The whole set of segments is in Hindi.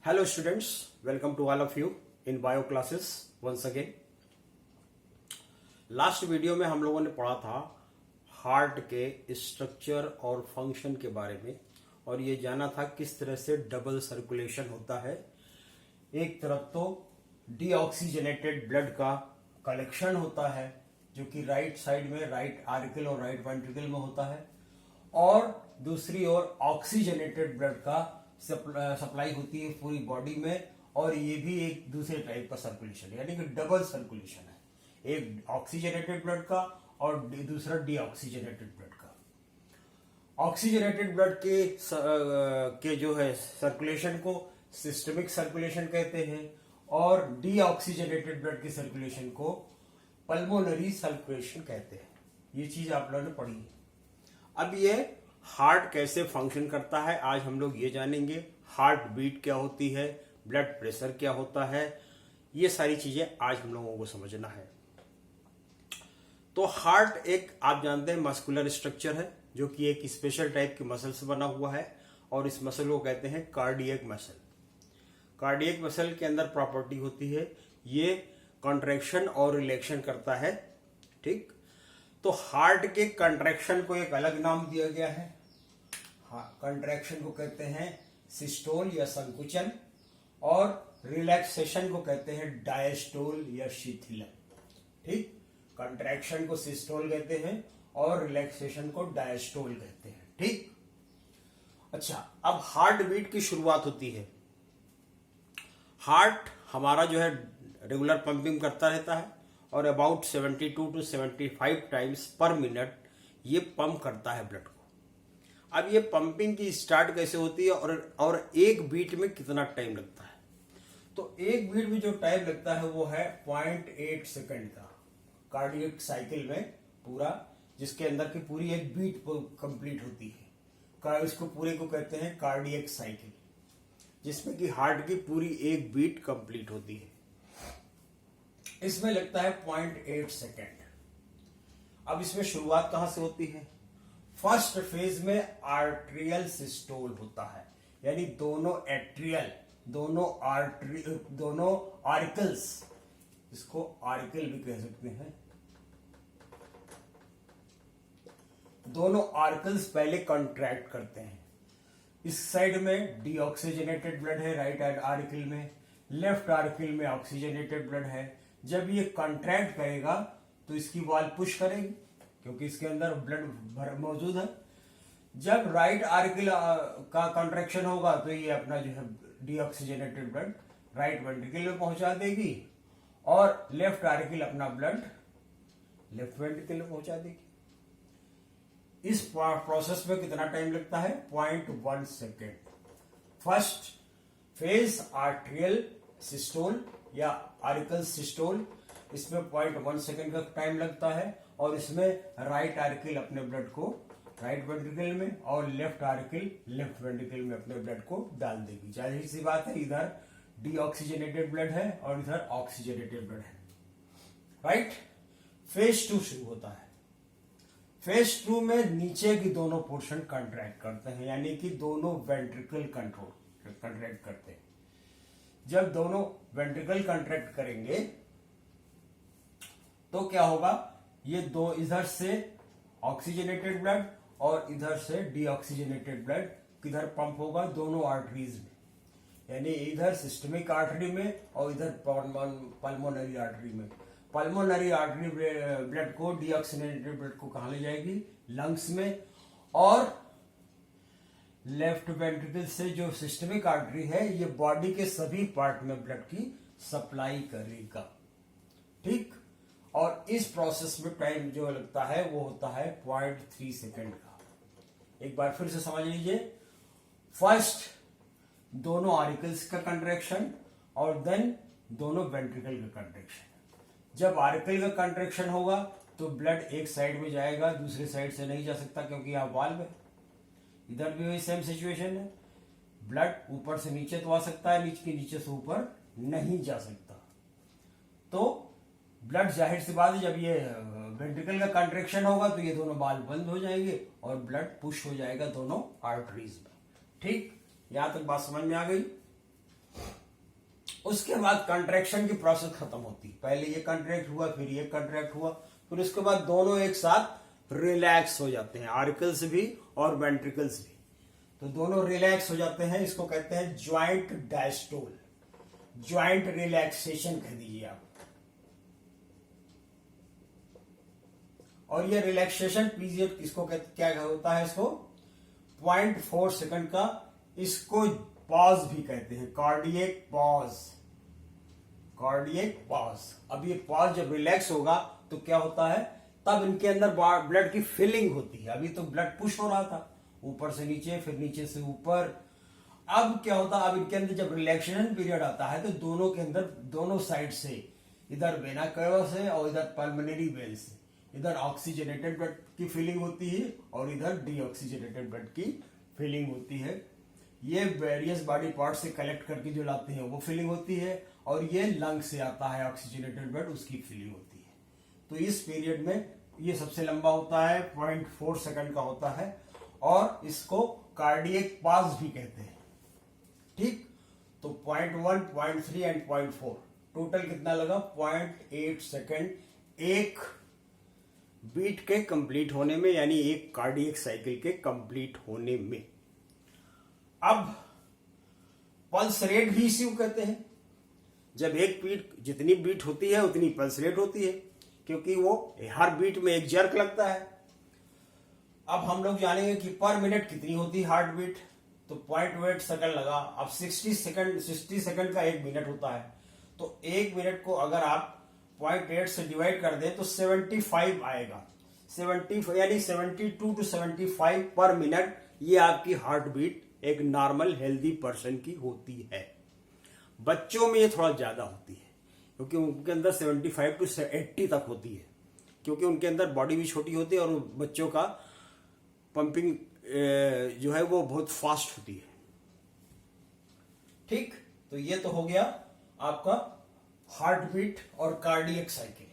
Hello students, welcome to all of you in bio classes once again. Last video में हम लोगों ने पढ़ा था हार्ट के स्ट्रक्चर और फंक्शन के बारे में और ये जाना था किस तरह से डबल सर्कुलेशन होता है। एक तरफ तो डीऑक्सीजनेटेड ब्लड का कलेक्शन होता है जो कि राइट साइड में राइट आर्टिकल और राइट वेंट्रिकल में होता है और दूसरी ओर ऑक्सीजनेटेड ब्लड का सप्लाई होती है पूरी बॉडी में और ये भी एक दूसरे टाइप का सर्कुलेशन है यानी कि डबल सर्कुलेशन है, एक ऑक्सीजनेटेड ब्लड का और दूसरा डीऑक्सीजनेटेड ब्लड का। ऑक्सीजनेटेड ब्लड के जो है सर्कुलेशन को सिस्टमिक सर्कुलेशन कहते हैं और डीऑक्सीजनेटेड ब्लड के सर्कुलेशन को पल्मोनरी सर्कुलेशन कहते हैं। ये चीज आप लोगों ने पढ़ी है। अब ये हार्ट कैसे फंक्शन करता है आज हम लोग ये जानेंगे। हार्ट बीट क्या होती है, ब्लड प्रेशर क्या होता है, ये सारी चीजें आज हम लोगों को समझना है। तो हार्ट एक आप जानते हैं मस्कुलर स्ट्रक्चर है जो कि एक स्पेशल टाइप के मसल से बना हुआ है और इस मसल को कहते हैं कार्डियक मसल। कार्डियक मसल के अंदर प्रॉपर्टी होती है ये कॉन्ट्रैक्शन और रिलैक्शन करता है, ठीक। तो हार्ट के कंट्रैक्शन को एक अलग नाम दिया गया है। कंट्रैक्शन को कहते हैं सिस्टोल या संकुचन और रिलैक्सेशन को कहते हैं डायस्टोल या शिथिलन, ठीक। कंट्रैक्शन को सिस्टोल कहते हैं और रिलैक्सेशन को डायस्टोल कहते हैं, ठीक। अच्छा, अब हार्ट बीट की शुरुआत होती है। हार्ट हमारा जो है रेगुलर पंपिंग करता रहता है और about 72 to 75 times per minute ये पंप करता है ब्लड को। अब ये पंपिंग की स्टार्ट कैसे होती है और एक बीट में कितना टाइम लगता है, तो एक बीट में जो टाइम लगता है वो है 0.8 सेकंड का कार्डियक साइकिल में पूरा, जिसके अंदर की पूरी एक बीट कंप्लीट होती है। इसको पूरे को कहते हैं कार्डियक साइकिल, जिसमें कि हार्ट की पूरी एक बीट कंप्लीट होती है। इसमें लगता है 0.8 सेकेंड। अब इसमें शुरुआत कहां से होती है? फर्स्ट फेज में आर्ट्रियल सिस्टोल होता है, यानी दोनों एट्रियल दोनों आर्कल्स, इसको आर्कल भी कह सकते हैं, दोनों आर्कल्स पहले कॉन्ट्रैक्ट करते हैं। इस साइड में डीऑक्सीजनेटेड ब्लड है राइट आर्टिकल में, लेफ्ट आर्टिकल में ऑक्सीजनेटेड ब्लड है। जब ये कॉन्ट्रैक्ट करेगा तो इसकी वॉल पुश करेगी क्योंकि इसके अंदर ब्लड मौजूद है। जब राइट आर्टिकल का कॉन्ट्रैक्शन होगा तो ये अपना जो है डीऑक्सीजनेटेड ब्लड राइट वेंट्रिकल में पहुंचा देगी और लेफ्ट आर्टिकल अपना ब्लड लेफ्ट वेंट्रिकल में पहुंचा देगी। इस प्रोसेस में कितना टाइम लगता है? 0.1 second. First phase arterial systole या आर्टिकल सिस्टोल, इसमें 0.1 सेकेंड का टाइम लगता है और इसमें राइट आर्टिकल अपने ब्लड को राइट वेंट्रिकल में और लेफ्ट आर्टिकल लेफ्ट वेंट्रिकल में अपने ब्लड को डाल देगी। जाहिर सी बात है, इधर डीऑक्सीजनेटेड ब्लड है और इधर ऑक्सीजनेटेड ब्लड है, राइट। फेज 2 शुरू होता है। फेज 2 में नीचे की दोनों पोर्शन कंट्रैक्ट करते हैं, यानी कि दोनों वेंट्रिकल कंट्रैक्ट करते हैं। जब दोनों वेंट्रिकल कंट्रैक्ट करेंगे तो क्या होगा? ये दो इधर से ऑक्सीजनेटेड ब्लड और इधर से डीऑक्सीजनेटेड ब्लड किधर पंप होगा? दोनों आर्टरीज में, यानी इधर सिस्टमिक आर्टरी में और इधर पल्मोनरी आर्टरी में। पल्मोनरी आर्टरी ब्लड को डीऑक्सीजनेटेड ब्लड को कहां ले जाएगी? लंग्स में। और लेफ्ट वेंट्रिकल से जो सिस्टमिक आर्टरी है ये बॉडी के सभी पार्ट में ब्लड की सप्लाई करेगा, ठीक। और इस प्रोसेस में टाइम जो लगता है वो होता है 0.3 सेकेंड का। एक बार फिर से समझ लीजिए। फर्स्ट दोनों आर्टिकल्स का कंट्रैक्शन और देन दोनों वेंट्रिकल का कंट्रैक्शन। जब आर्टिकल का कंट्रैक्शन होगा तो ब्लड एक साइड में जाएगा, दूसरे साइड से नहीं जा सकता क्योंकि यहां वाल्व है। इधर भी वही सेम सिचुएशन है, ब्लड ऊपर से नीचे तो आ सकता है, नीचे से ऊपर नहीं जा सकता। तो ब्लड जाहिर सी बात है जब ये वेंट्रिकल का कंट्रैक्शन होगा तो ये दोनों वाल्व बंद हो जाएंगे और ब्लड पुश हो जाएगा दोनों आर्टरीज में, ठीक। यहां तक बात समझ में आ गई। उसके बाद कंट्रैक्शन की प्रोसेस खत्म होती है। पहले ये कंट्रैक्ट हुआ, फिर ये कंट्रैक्ट हुआ, फिर उसके बाद दोनों एक साथ रिलैक्स हो जाते हैं, आर्कल्स भी और वेंट्रिकल्स भी। तो दोनों रिलैक्स हो जाते हैं, इसको कहते हैं ज्वाइंट डायस्टोल, ज्वाइंट रिलैक्सेशन कह दीजिए आप। और ये रिलैक्सेशन पीरियड किसको क्या होता है, इसको 0.4 सेकंड का, इसको पॉज भी कहते हैं, कार्डियक पॉज, कार्डियक पॉज। अब ये पॉज जब रिलैक्स होगा तो क्या होता है, तब इनके अंदर ब्लड की फिलिंग होती है। अभी तो ब्लड पुश हो रहा था ऊपर से नीचे, फिर नीचे से ऊपर। अब क्या होता है, अब इनके अंदर जब रिलैक्सेशन पीरियड आता है तो दोनों के अंदर, दोनों साइड से, इधर वेना कैवा से और इधर पल्मोनरी वेन से, इधर ऑक्सीजनेटेड ब्लड की फीलिंग होती है और इधर डीऑक्सीजनेटेड ब्लड की फीलिंग होती है। ये वेरियस बॉडी पार्ट से कलेक्ट करके जो लाते हैं वो फीलिंग होती है, और ये लंग से आता है ऑक्सीजनेटेड ब्लड, उसकी फीलिंग होती है। तो इस पीरियड में ये सबसे लंबा होता है, 0.4 सेकंड का होता है, और इसको कार्डियक पॉज भी कहते हैं। ठीक, तो 0.1, 0.3 एंड 0.4 टोटल कितना लगा, 0.8 सेकंड एक बीट के कंप्लीट होने में, यानी एक कार्डियक साइकिल के कंप्लीट होने में। अब पल्स रेट भी इसी को कहते हैं। जब एक बीट, जितनी बीट होती है उतनी पल्स रेट होती है, क्योंकि वो हर बीट में एक जर्क लगता है। अब हम लोग जानेंगे कि पर मिनट कितनी होती है हार्ट बीट। तो 0.8 सेकंड लगा। अब 60 सेकंड का एक मिनट होता है, तो एक मिनट को अगर आप 0.8 से डिवाइड कर दें तो 75 आएगा। 70 यानी 72 टू 75 पर मिनट, ये आपकी हार्ट बीट एक नॉर्मल हेल्दी पर्सन की होती है। बच्चों में ये थोड़ा ज्यादा होती है, क्योंकि उनके अंदर 75 टू 80 तक होती है, क्योंकि उनके अंदर बॉडी भी छोटी होती है और बच्चों का पंपिंग जो है वो बहुत फास्ट होती है। ठीक, तो ये तो हो गया आपका हार्ट बीट और कार्डियक साइकिल।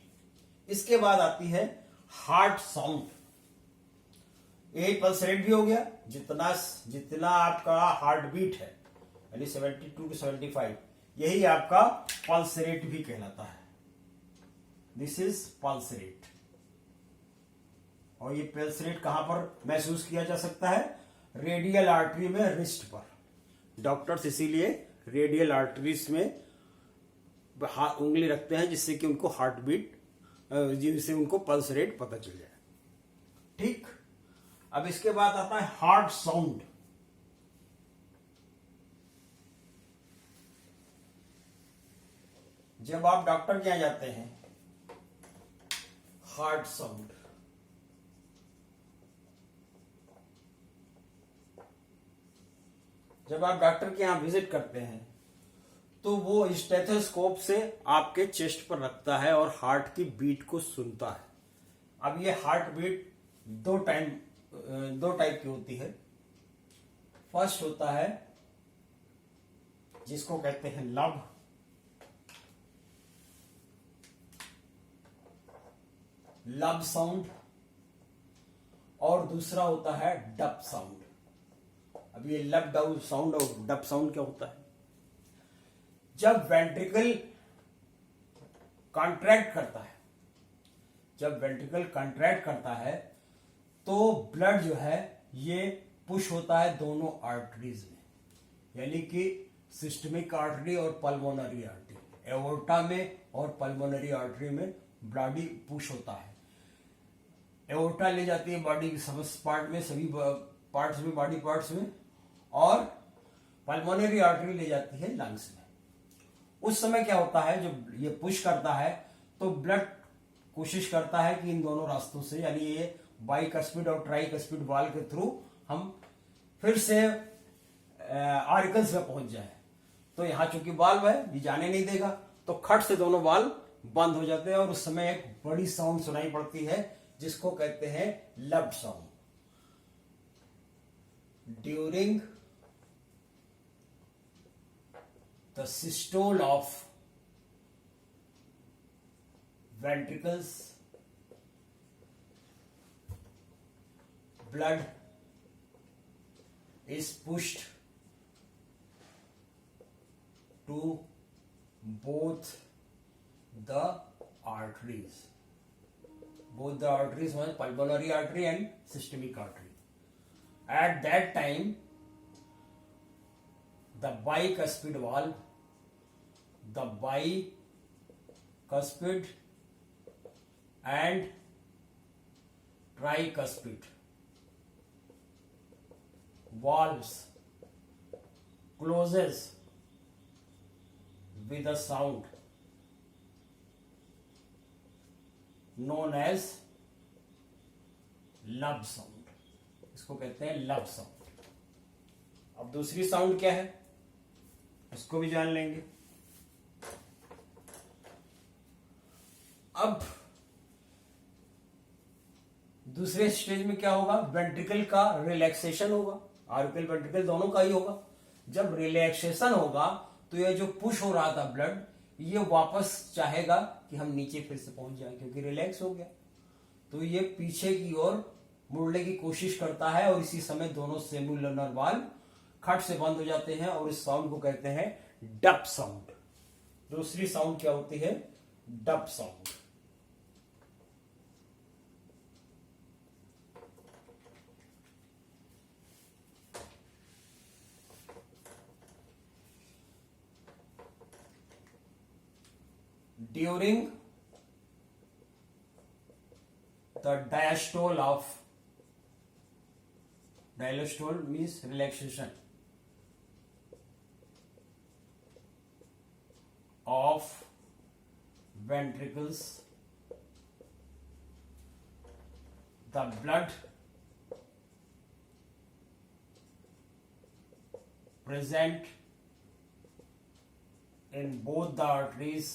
इसके बाद आती है हार्ट साउंड। ये पल्स रेट भी हो गया, जितना जितना आपका हार्ट बीट है, यानी 72 टू 75, यही आपका पल्स रेट भी कहलाता है। This is pulse rate. और ये पल्स रेट कहां पर महसूस किया जा सकता है, रेडियल आर्टरी में, रिस्ट पर। डॉक्टर्स इसीलिए रेडियल आर्टरीज में उंगली रखते हैं, जिससे कि उनको हार्ट बीट, जिससे उनको पल्स रेट पता चल जाए। ठीक, अब इसके बाद आता है हार्ट साउंड। जब आप डॉक्टर के यहां जाते हैं, हार्ट साउंड, जब आप डॉक्टर के यहां विजिट करते हैं तो वो स्टेथोस्कोप से आपके चेस्ट पर रखता है और हार्ट की बीट को सुनता है। अब ये हार्ट बीट दो टाइप की होती है। फर्स्ट होता है जिसको कहते हैं लब साउंड, और दूसरा होता है डब साउंड। अब ये लब डाउन साउंड और डब साउंड क्या होता है, जब वेंट्रिकल कॉन्ट्रैक्ट करता है, जब वेंट्रिकल कॉन्ट्रैक्ट करता है तो ब्लड जो है ये पुश होता है दोनों आर्टरीज में, यानी कि सिस्टमिक आर्टरी और पल्मोनरी आर्टरी, एओर्टा में और पल्मोनरी आर्टरी में बॉडी पुश होता है। एओर्टा ले जाती है बॉडी के समस्त पार्ट में, सभी पार्ट्स में, बॉडी पार्ट्स में, और पल्मोनरी आर्टरी ले जाती है लंग्स में। उस समय क्या होता है, जब ये पुश करता है तो ब्लड कोशिश करता है कि इन दोनों रास्तों से, यानी ये बाइकस्पिड और ट्राइकस्पिड वाल्व के थ्रू हम फिर से आर्कल्स में पहुंच जाए। तो यहां चूंकि वाल्व है, ये जाने नहीं देगा, तो खट से दोनों वाल्व बंद हो जाते हैं और उस समय एक बड़ी साउंड सुनाई पड़ती है जिसको कहते हैं लब sound. During the systole of ventricles, blood is pushed to both the arteries. Both the arteries means pulmonary artery and systemic artery. At that time, the bicuspid valve, the bicuspid and tricuspid valves closes with a sound known as लब साउंड. इसको कहते हैं लब साउंड. अब दूसरी साउंड क्या है इसको भी जान लेंगे. अब दूसरे स्टेज में क्या होगा, वेंट्रिकल का रिलैक्सेशन होगा. आर्पिकल वेंट्रिकल दोनों का ही होगा. जब रिलैक्सेशन होगा तो ये जो पुश हो रहा था ब्लड, ये वापस चाहेगा कि हम नीचे फिर से पहुंच जाएं, क्योंकि रिलैक्स हो गया. तो ये पीछे की ओर मुड़ने की कोशिश करता है और इसी समय दोनों सेमिलुनर वाल्व खट से बंद हो जाते हैं और इस साउंड को कहते हैं डब साउंड. दूसरी साउंड क्या होती है, dub sound. During the diastole means relaxation of ventricles, the blood present in both the arteries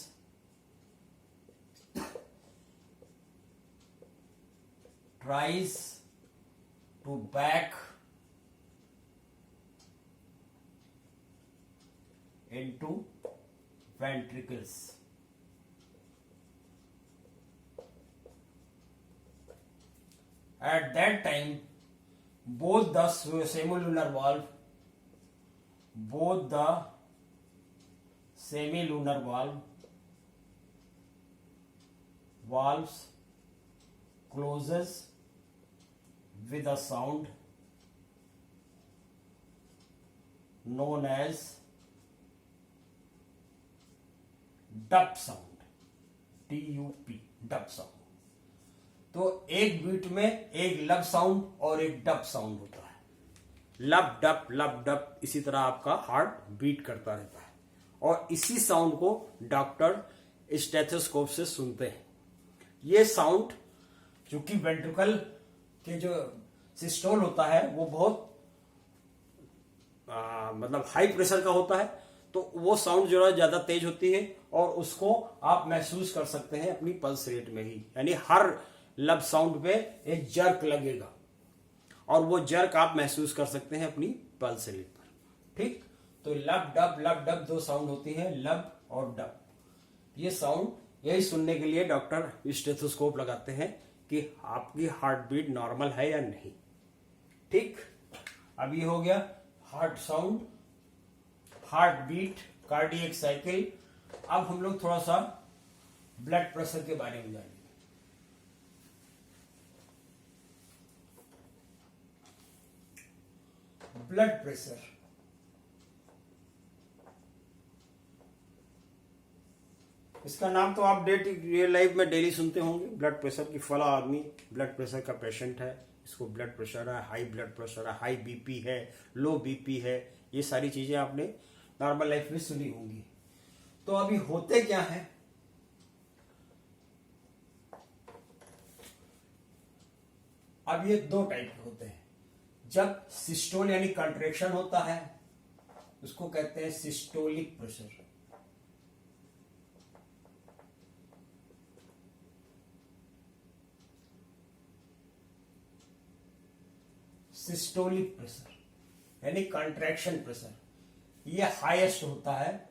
tries to back into ventricles. At that time, both the semilunar valves closes with a sound known as dub sound. DUP, dub sound. तो एक बीट में एक लब साउंड और एक डब साउंड होता है. लब डब इसी तरह आपका हार्ट बीट करता रहता है और इसी साउंड को डॉक्टर स्टेथोस्कोप से सुनते हैं. ये साउंड चूंकि वेंट्रिकल के जो सिस्टोल होता है वो बहुत मतलब हाई प्रेशर का होता है, तो वो साउंड जो है ज्यादा तेज होती है और उसको आप महसूस कर सकते हैं अपनी पल्स रेट में ही. यानी हर लब साउंड पे एक जर्क लगेगा और वो जर्क आप महसूस कर सकते हैं अपनी पल्स रेट पर. ठीक, तो लब डब दो साउंड होती है, लब और डब. ये साउंड यही सुनने के लिए डॉक्टर स्टेथोस्कोप लगाते हैं कि आपकी हार्ट बीट नॉर्मल है या नहीं. ठीक, अब ये हो गया heart sound, heart beat, cardiac cycle. अब हम लोग थोड़ा सा ब्लड प्रेशर के बारे में जानेंगे. ब्लड प्रेशर इसका नाम तो आप रियल लाइफ में डेली सुनते होंगे. ब्लड प्रेशर की फला आदमी ब्लड प्रेशर का पेशेंट है, इसको ब्लड प्रेशर है, हाई ब्लड प्रेशर है, हाई बीपी है, लो बीपी है. ये सारी चीजें आपने नॉर्मल लाइफ में सुनी होंगी. तो अभी होते क्या है, अब ये दो टाइप के होते हैं. जब सिस्टोल यानी कंट्रैक्शन होता है उसको कहते हैं सिस्टोलिक प्रेशर. सिस्टोलिक प्रेशर यानी कंट्रैक्शन प्रेशर, ये हाईएस्ट होता है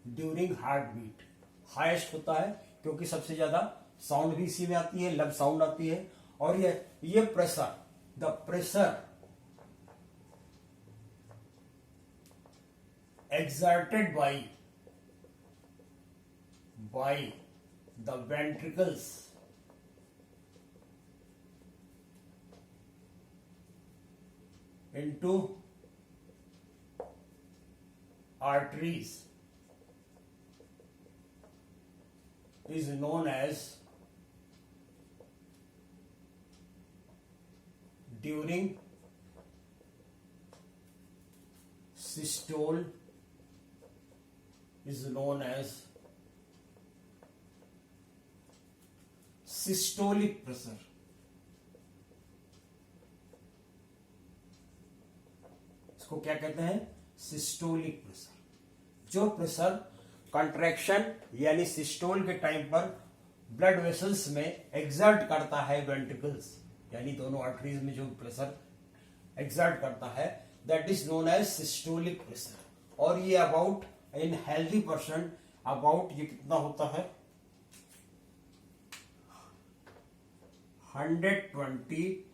ड्यूरिंग हार्ट बीट. हाईएस्ट होता है क्योंकि सबसे ज्यादा साउंड भी इसी में आती है, लब साउंड आती है. और ये pressure, the pressure exerted by by the ventricles into arteries is known as during systole is known as systolic pressure. इसको क्या कहते हैं? Systolic pressure. जो प्रेशर कंट्रैक्शन यानी सिस्टोल के टाइम पर ब्लड वेसल्स में एग्जर्ट करता है, वेंट्रिकल्स यानी दोनों आर्टरीज में जो प्रेशर एग्जर्ट करता है, that is known as systolic pressure. और ये about in healthy person about ये कितना होता है? 120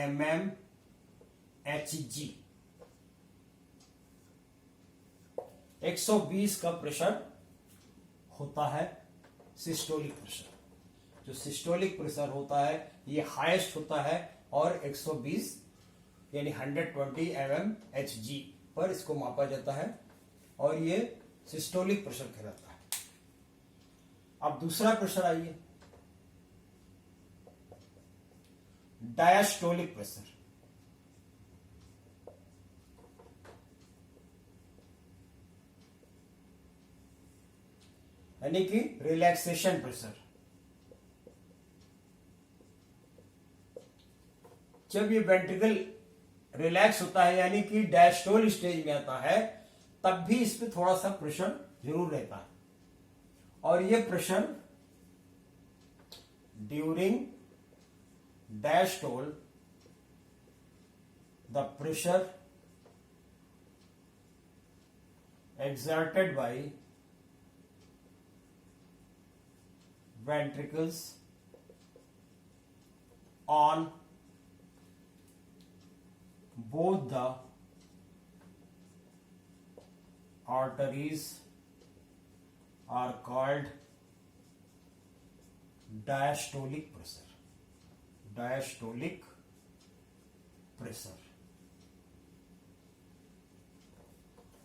mmHg। 120 का प्रेशर होता है सिस्टोलिक प्रेशर। जो सिस्टोलिक प्रेशर होता है ये हाईएस्ट होता है और 120 यानी 120 mmHg पर इसको मापा जाता है और ये सिस्टोलिक प्रेशर कहलाता है। अब दूसरा प्रेशर आइए, डायस्टोलिक प्रेशर। यानी कि रिलैक्सेशन प्रेशर। जब ये वेंट्रिकल रिलैक्स होता है यानी कि डायस्टोल स्टेज में आता है, तब भी इस पे थोड़ा सा प्रेशर जरूर रहता है। और ये pressure during diastole the pressure exerted by ventricles on both the arteries are called diastolic pressure. Diastolic pressure.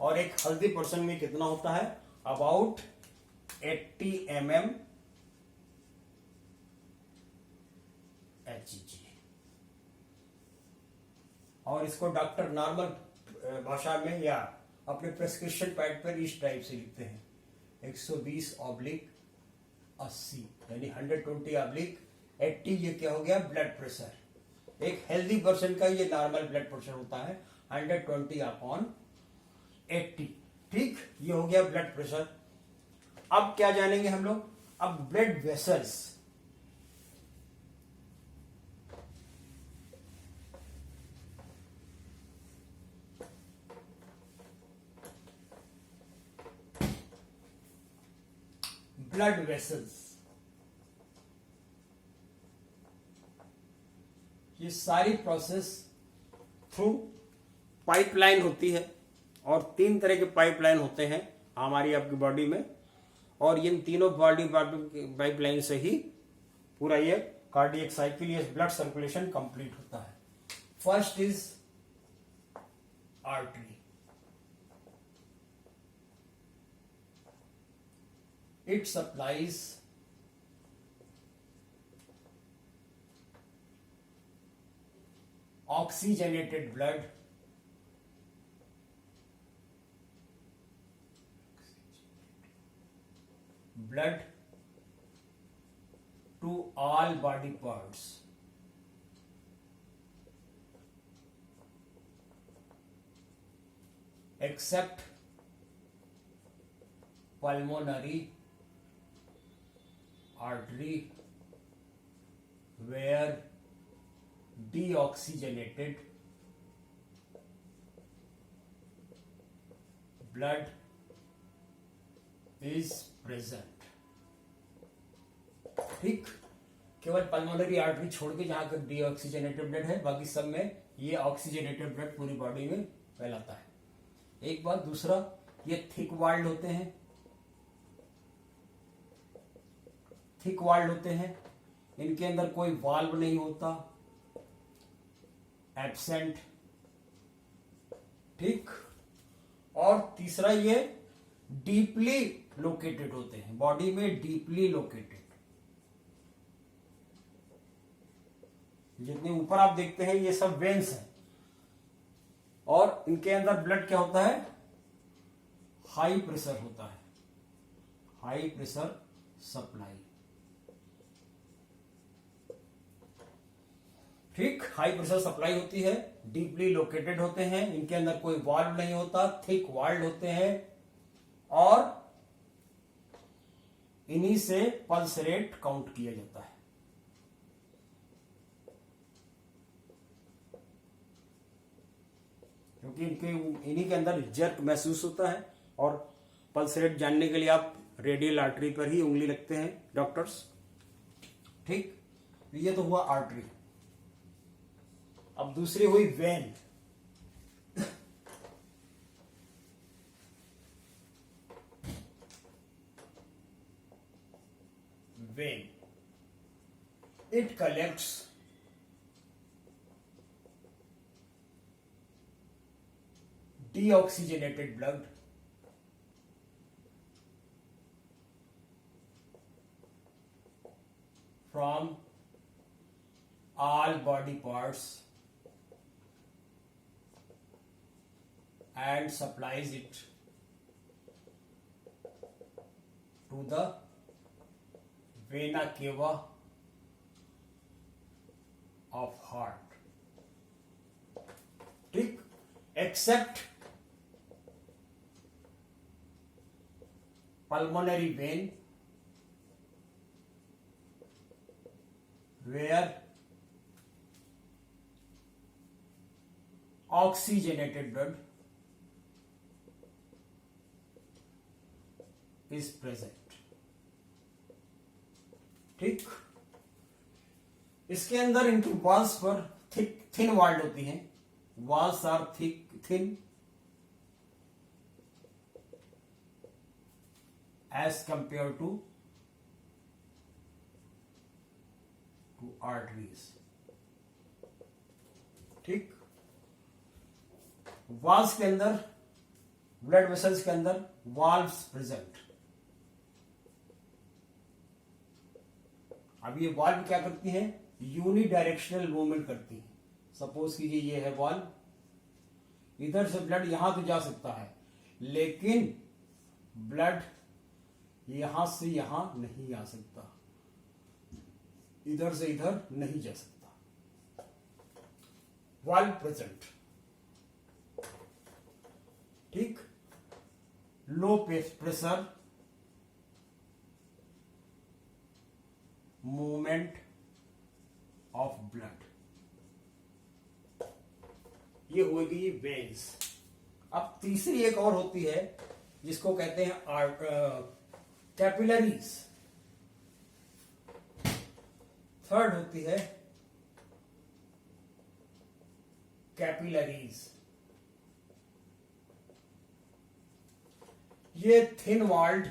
और एक हेल्दी पर्सन में कितना होता है? About 80 mmHg। और इसको डॉक्टर नॉर्मल भाषा में या अपने प्रेस्क्रिप्शन पैड पर इस टाइप से लिखते हैं, 120/80 यानी 120/80। ये क्या हो गया? Blood pressure. एक हेल्दी पर्सन का ये नॉर्मल ब्लड प्रेशर होता है 120/80। ठीक, ये हो गया ब्लड प्रेशर। अब क्या जानेंगे हम लोग? अब ब्लड वेसल्स। ब्लड वेसल्स ये सारी प्रोसेस थ्रू पाइपलाइन होती है और 3 तरह के पाइपलाइन होते हैं हमारी आपकी बॉडी में, और इन तीनों बॉडी पाइपलाइन से ही पूरा ये कार्डियक साइकिल, ये ब्लड सर्कुलेशन कंप्लीट होता है। First is artery. It supplies oxygenated blood to all body parts except pulmonary artery where deoxygenated blood is present। ठीक, केवल पल्मोनरी आर्टरी छोड़ के जहां पर डीऑक्सीजनेटेड ब्लड है, बाकी सब में ये ऑक्सीजनेटेड ब्लड पूरी बॉडी में फैलाता है। एक बात। दूसरा, ये थिक वाल्ड होते हैं, थिक वॉल्ड होते हैं, इनके अंदर कोई वाल्व नहीं होता, एब्सेंट। ठीक। और तीसरा ये डीपली लोकेटेड होते हैं, बॉडी में डीपली लोकेटेड। जितने ऊपर आप देखते हैं ये सब वेन्स हैं, और इनके अंदर ब्लड क्या होता है, हाई प्रेशर होता है, हाई प्रेशर सप्लाई। ठीक, हाई प्रेशर सप्लाई होती है, डीपली लोकेटेड होते हैं, इनके अंदर कोई वाल्व नहीं होता, थिक वाल्ड होते हैं, और इन्हीं से पल्स रेट काउंट किया जाता है। क्योंकि इन्हीं के अंदर जर्क महसूस होता है, और पल्स रेट जानने के लिए आप रेडियल आर्टरी पर ही उंगली रखते हैं डॉक्टर्स। ठीक, ये तो हुआ आर्टरी। अब दूसरी हुई when. When, it collects deoxygenated blood from all body parts and supplies it to the vena cava of heart. ठीक, except pulmonary vein where oxygenated blood is present. ठीक, इसके अंदर इनकी वॉल्स पर थिन वॉल्ड होती हैं, walls are thin as compared to arteries. ठीक, वाल्व्स के अंदर, ब्लड वेसल्स के अंदर वाल्व्स प्रेजेंट। अब ये वाल्व क्या करती हैं, यूनि डायरेक्शनल मूवमेंट करती हैं। सपोज कीजिए ये है वाल्व, इधर से ब्लड यहां तो जा सकता है, लेकिन ब्लड यहां से यहां नहीं आ सकता, इधर से इधर नहीं जा सकता। Valve present. ठीक, low pressure movement of blood, ये होगी वेन्स। अब तीसरी एक और होती है जिसको कहते हैं कैपिलरीज। थर्ड होती है कैपिलरीज। ये थिन वॉल्ड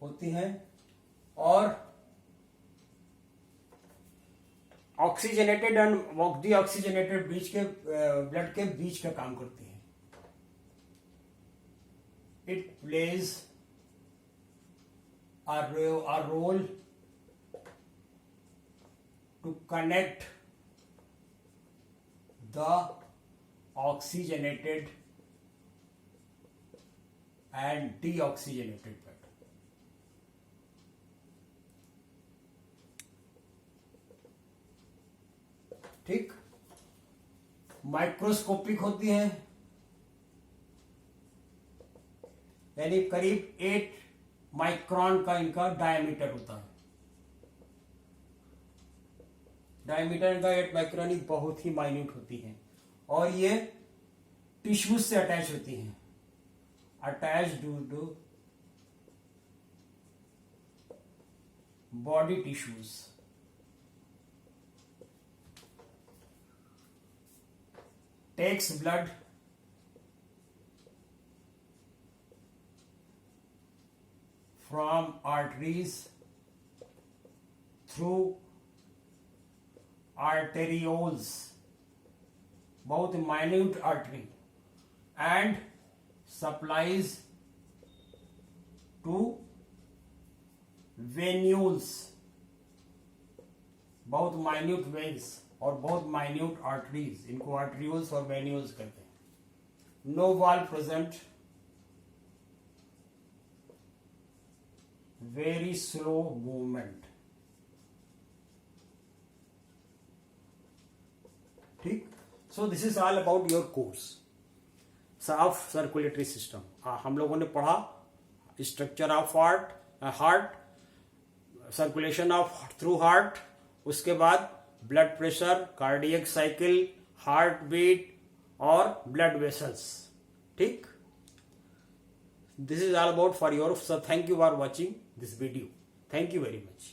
होती हैं और ऑक्सीजनेटेड एंड डीऑक्सीजनेटेड बीच के ब्लड के बीच का काम करती हैं। It plays a role to connect the oxygenated and deoxygenated blood. ठीक, माइक्रोस्कोपिक होती हैं, यानी करीब 8 माइक्रोन का इनका डायमीटर होता है। डायमीटर इनका 8 माइक्रोन ही बहुत ही माइन्यूट होती है, और ये टिश्यूज से अटैच होती हैं, attach to body tissues. Takes blood from arteries through arterioles, बहुत minute artery, and supplies to venules, बहुत minute veins और बहुत minute arteries, इनको arterioles और venules कहते हैं. No valve present, very slow movement. ठीक. So this is all about your course of circulatory system. हम लोगों ने पढ़ा structure of heart, circulation of through heart, उसके बाद blood pressure, cardiac cycle, heart beat और ब्लड वेसल्स. ठीक. This is all about for your. So thank you for watching this video. Thank you very much.